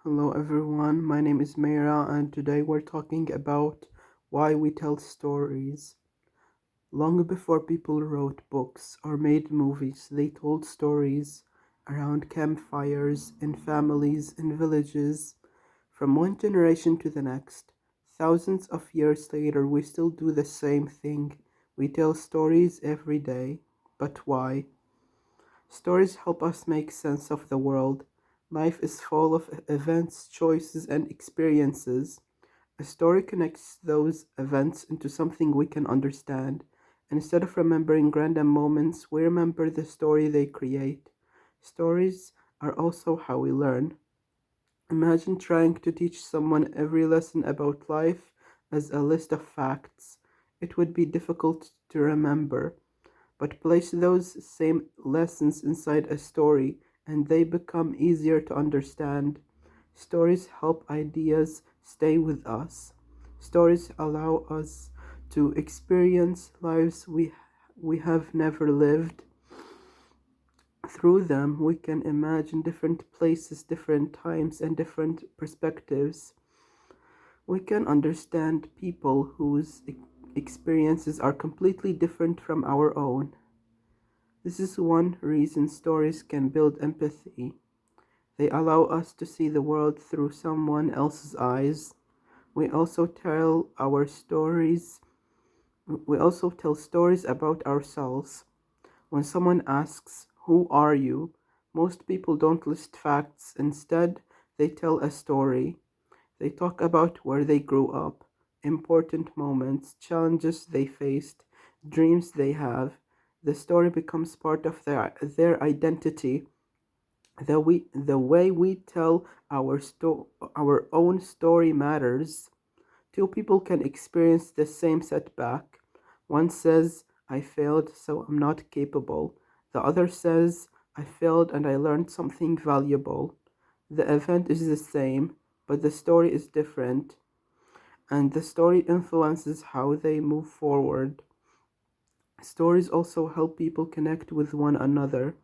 Hello everyone, my name is Meira and today we're talking about why we tell stories. Long before people wrote books or made movies, they told stories around campfires, in families, in villages, from one generation to the next. Thousands of years later, we still do the same thing. We tell stories every day. But why? Stories help us make sense of the world. Life is full of events, choices, and experiences. A story connects those events into something we can understand. Instead of remembering random moments, we remember the story they create. Stories are also how we learn. Imagine trying to teach someone every lesson about life as a list of facts. It would be difficult to remember. But place those same lessons inside a story and they become easier to understand. Stories help ideas stay with us. Stories allow us to experience lives we have never lived. Through them, we can imagine different places, different times, and different perspectives. We can understand people whose experiences are completely different from our own. This is one reason stories can build empathy. They allow us to see the world through someone else's eyes. We also tell our stories. We also tell stories about ourselves. When someone asks, "Who are you?" most people don't list facts. Instead, they tell a story. They talk about where they grew up, important moments, challenges they faced, dreams they have. The story becomes part of their identity. The way we tell our own story matters. Two people can experience the same setback. One says, "I failed, so I'm not capable." The other says, "I failed and I learned something valuable." The event is the same, but the story is different, and the story influences how they move forward. Stories also help people connect with one another.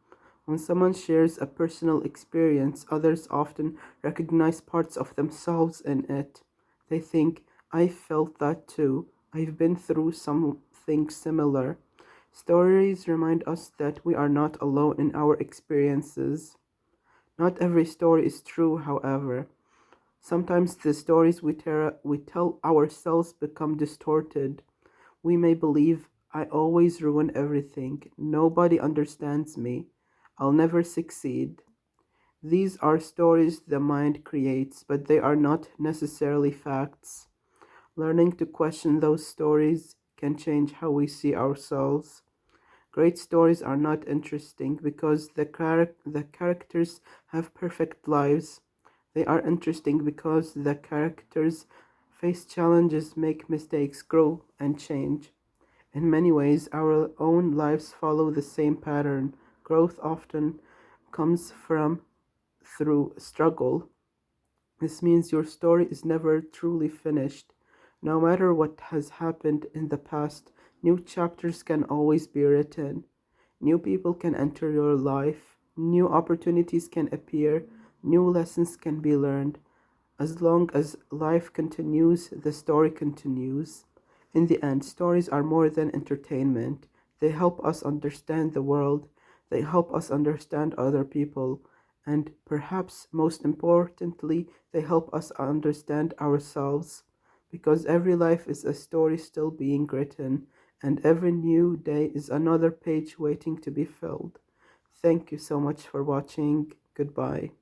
When someone shares a personal experience, others often recognize parts of themselves in it. They think, "I felt that too. I've been through something similar." Stories remind us that we are not alone in our experiences. Not every story is true, however. Sometimes the stories we tell ourselves become distorted. We may believe, "I always ruin everything. Nobody understands me. I'll never succeed." These are stories the mind creates, but they are not necessarily facts. Learning to question those stories can change how we see ourselves. Great stories are not interesting because the characters have perfect lives. They are interesting because the characters face challenges, make mistakes, grow, and change. In many ways, our own lives follow the same pattern. Growth often comes from through struggle. This means your story is never truly finished. No matter what has happened in the past, new chapters can always be written. New people can enter your life. New opportunities can appear. New lessons can be learned. As long as life continues, the story continues. In the end, stories are more than entertainment. They help us understand the world, they help us understand other people, and perhaps most importantly, they help us understand ourselves. Because every life is a story still being written, and every new day is another page waiting to be filled. Thank you so much for watching. Goodbye.